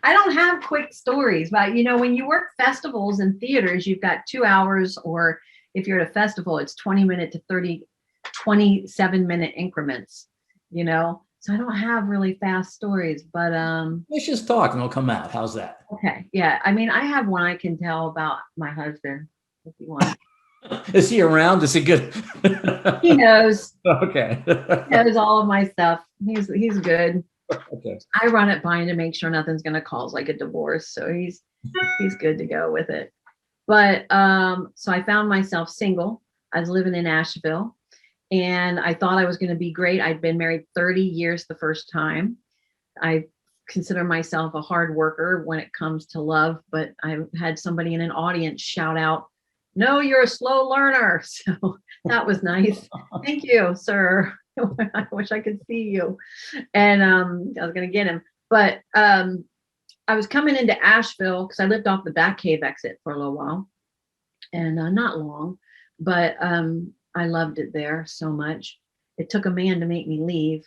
I don't have quick stories, but you know, when you work festivals and theaters, you've got 2 hours, or if you're at a festival, it's 20-minute to 27-minute increments, you know? So I don't have really fast stories, but Let's just talk and they'll come out. How's that? okay. Yeah. I mean, I have one I can tell about my husband if you want. Is he around? Is he good? He knows. Okay. He knows all of my stuff. He's good. Okay. I run it by him to make sure nothing's gonna cause like a divorce. So he's good to go with it. But so I found myself single. I was living in Asheville and I thought I was going to be great. I'd been married 30 years the first time. I consider myself a hard worker when it comes to love, but I had somebody in an audience shout out, "No, you're a slow learner." So that was nice. Thank you, sir. I wish I could see you. And I was going to get him. But I was coming into Asheville because I lived off the Bat Cave exit for a little while, and not long, but I loved it there so much. It took a man to make me leave,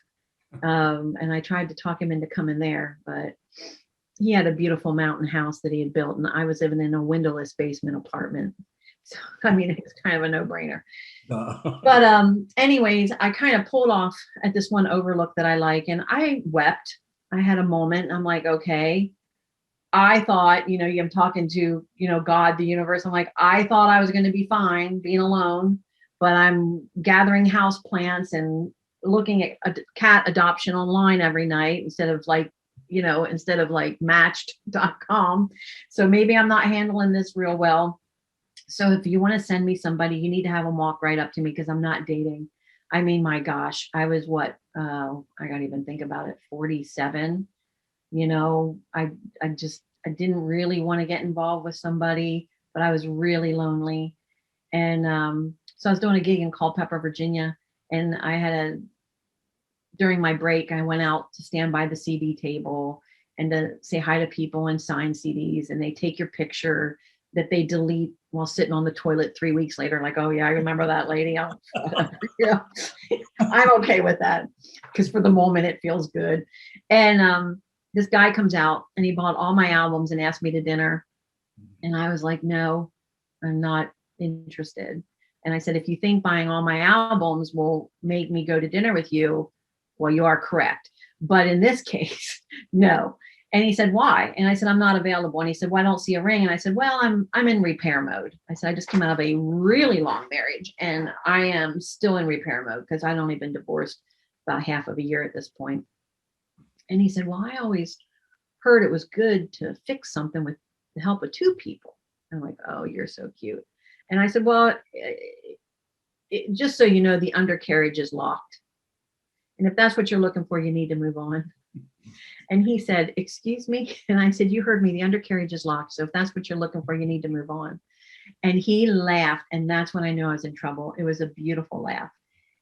and I tried to talk him into coming there, but he had a beautiful mountain house that he had built, and I was living in a windowless basement apartment. So I mean, it's kind of a no-brainer. But anyways, I kind of pulled off at this one overlook that I like, and I wept. I had a moment, and I'm like, okay. I thought, I'm talking to, God, the universe. I'm like, I thought I was going to be fine being alone, but I'm gathering house plants and looking at a cat adoption online every night instead of like matched.com. So maybe I'm not handling this real well. So if you want to send me somebody, you need to have them walk right up to me because I'm not dating. I mean, my gosh, I was I gotta even think about it, 47. I didn't really want to get involved with somebody, but I was really lonely. And so I was doing a gig in Culpeper, Virginia, and during my break, I went out to stand by the CD table and to say hi to people and sign CDs, and they take your picture that they delete while sitting on the toilet 3 weeks later, like, oh yeah, I remember that lady. I'm okay with that because for the moment it feels good. And this guy comes out and he bought all my albums and asked me to dinner. And I was like, no, I'm not interested. And I said, if you think buying all my albums will make me go to dinner with you, well, you are correct. But in this case, no. And he said, why? And I said, I'm not available. And he said, well, I don't see a ring. And I said, well, I'm in repair mode. I said, I just came out of a really long marriage and I am still in repair mode because I'd only been divorced about half of a year at this point. And he said, well, I always heard it was good to fix something with the help of two people. I'm like, oh, you're so cute. And I said, well, just so you know, the undercarriage is locked. And if that's what you're looking for, you need to move on. And he said, excuse me? And I said, you heard me, the undercarriage is locked. So if that's what you're looking for, you need to move on. And he laughed. And that's when I knew I was in trouble. It was a beautiful laugh.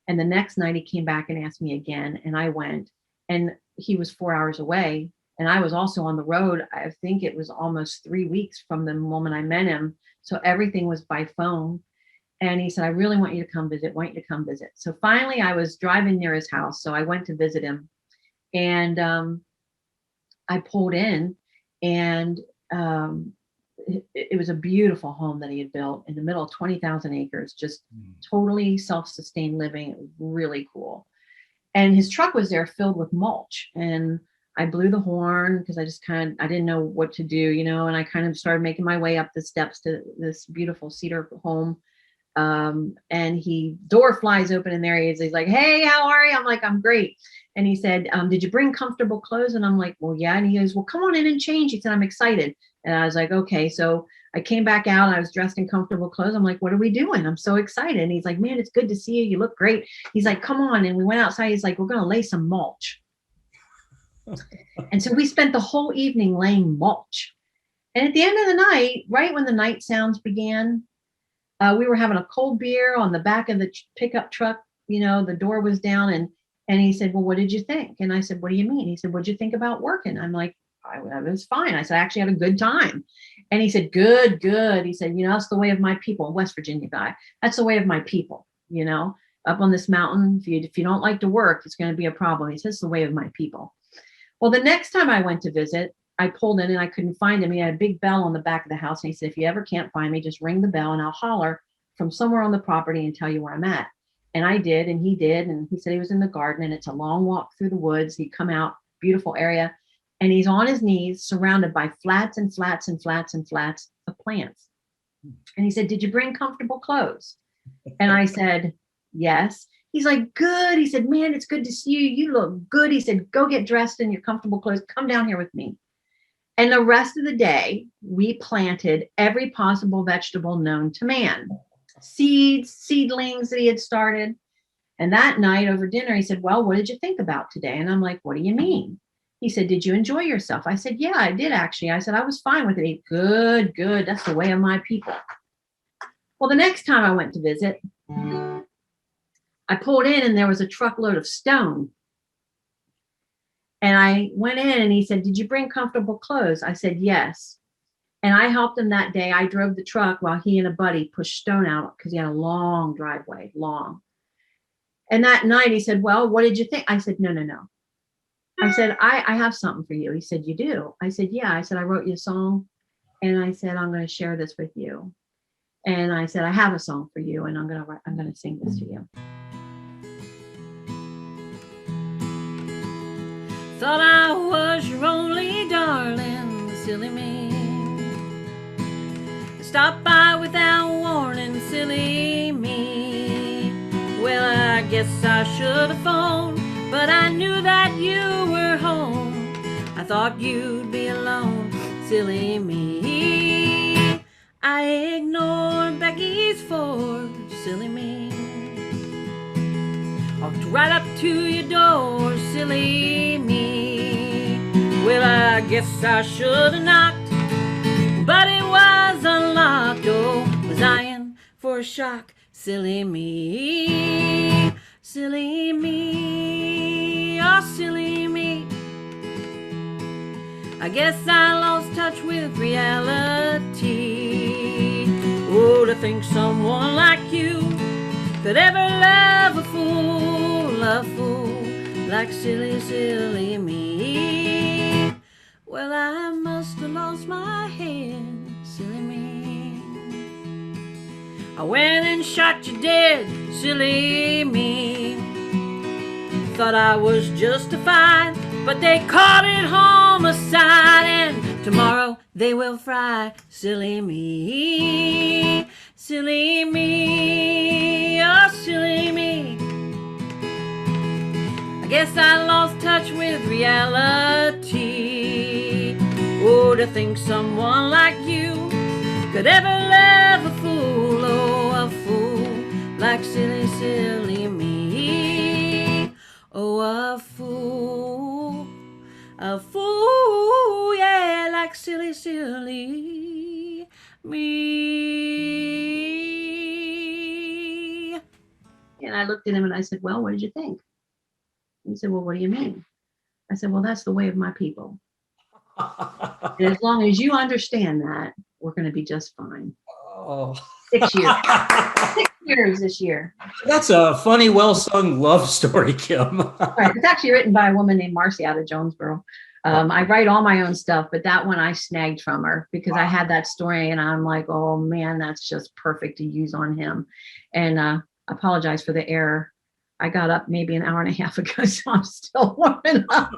And the next night he came back and asked me again. And I went, and he was 4 hours away. And I was also on the road. I think it was almost 3 weeks from the moment I met him. So everything was by phone. And he said, I really want you to come visit, So finally I was driving near his house. So I went to visit him. And I pulled in, and it was a beautiful home that he had built in the middle of 20,000 acres, just totally self-sustained living. It was really cool. And his truck was there filled with mulch. And I blew the horn because I didn't know what to do, and I kind of started making my way up the steps to this beautiful cedar home. And door flies open in there. He's like, hey, how are you? I'm like, I'm great. And he said, did you bring comfortable clothes? And I'm like, well, yeah. And he goes, well, come on in and change. He said, I'm excited. And I was like, okay. So I came back out. I was dressed in comfortable clothes. I'm like, what are we doing? I'm so excited. And he's like, man, it's good to see you. You look great. He's like, come on. And we went outside. He's like, we're going to lay some mulch. And so we spent the whole evening laying mulch. And at the end of the night, right when the night sounds began, we were having a cold beer on the back of the pickup truck. The door was down, and he said, well, what did you think? And I said, what do you mean? He said, what'd you think about working? I'm like, I was fine. I said, I actually had a good time. And he said, good. He said, that's the way of my people. West Virginia guy. That's the way of my people, up on this mountain. If you don't like to work, it's going to be a problem. He says, it's the way of my people. Well, the next time I went to visit, I pulled in and I couldn't find him. He had a big bell on the back of the house. And he said, if you ever can't find me, just ring the bell and I'll holler from somewhere on the property and tell you where I'm at. And I did, and he did. And he said he was in the garden, and it's a long walk through the woods. He'd come out, beautiful area. And he's on his knees, surrounded by flats and flats and flats and flats of plants. And he said, did you bring comfortable clothes? And I said, yes. He's like, good. He said, man, it's good to see you. You look good. He said, go get dressed in your comfortable clothes. Come down here with me. And the rest of the day, we planted every possible vegetable known to man. Seeds, seedlings that he had started. And that night over dinner, he said, well, what did you think about today? And I'm like, what do you mean? He said, did you enjoy yourself? I said, yeah, I did actually. I said, I was fine with it. Good, good. That's the way of my people. Well, the next time I went to visit, I pulled in and there was a truckload of stone. And I went in and he said, did you bring comfortable clothes? I said, yes. And I helped him that day. I drove the truck while he and a buddy pushed stone out because he had a long driveway, long. And that night he said, well, what did you think? I said, no. I said, I have something for you. He said, you do? I said, yeah. I said, I wrote you a song. And I said, I'm going to share this with you. And I said, I have a song for you. And I'm going to sing this to you. Thought I was your only darling, silly me. Stopped by without warning, silly me. Well, I guess I should have phoned, but I knew that you were home. I thought you'd be alone, silly me. I ignored Becky's Ford, silly me. Walked right up to your door, silly me. Well, I guess I should have knocked, but it was unlocked. Oh, was I in for a shock, silly me. Silly me, oh silly me. I guess I lost touch with reality. Oh, to think someone like you could ever love a fool like silly, silly me. Well, I must have lost my head, silly me. I went and shot you dead, silly me. Thought I was justified, but they called it homicide, and tomorrow they will fry, silly me. Silly me, oh silly me. I guess I lost touch with reality. Oh, to think someone like you could ever love a fool, oh, a fool like silly, silly me. Oh, a fool, yeah, like silly, silly me. And I looked at him and I said, well, what did you think? He said, well, what do you mean? I said, well, that's the way of my people. And as long as you understand that, we're going to be just fine. Oh. 6 years. 6 years this year. That's a funny, well-sung love story, Kim. Right. It's actually written by a woman named Marcy out of Jonesboro. I write all my own stuff, but that one I snagged from her because I had that story and I'm like, oh man, that's just perfect to use on him. And I apologize for the error. I got up maybe an hour and a half ago, so I'm still warming up.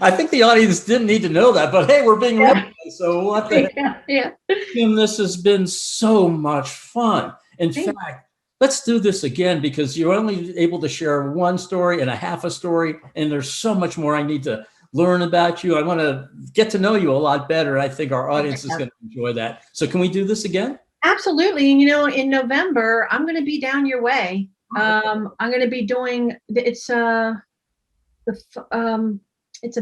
I think the audience didn't need to know that, but hey, we're being recorded, so what the heck? Yeah. Kim, this has been so much fun. In fact, let's do this again because you're only able to share one story and a half a story, and there's so much more I need to learn about you. I want to get to know you a lot better. I think our audience is going to enjoy that. So can we do this again? Absolutely. And, in November, I'm going to be down your way. I'm going to be doing, it's a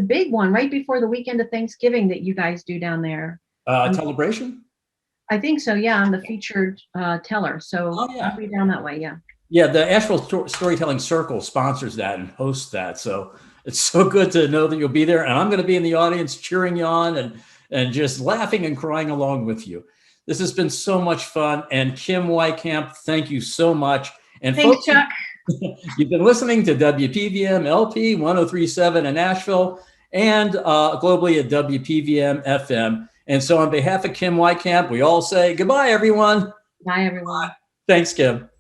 big one right before the weekend of Thanksgiving that you guys do down there. Celebration? I think so. Yeah. I'm the featured teller. So I'll be down that way. Yeah. Yeah. The Asheville Storytelling Circle sponsors that and hosts that. So it's so good to know that you'll be there. And I'm going to be in the audience cheering you on and just laughing and crying along with you. This has been so much fun. And Kim Weitkamp, thank you so much. And thanks, folks, Chuck. You've been listening to WPVM LP 1037 in Asheville and globally at WPVM FM. And so on behalf of Kim Weitkamp, we all say goodbye, everyone. Bye, everyone. Thanks, Kim.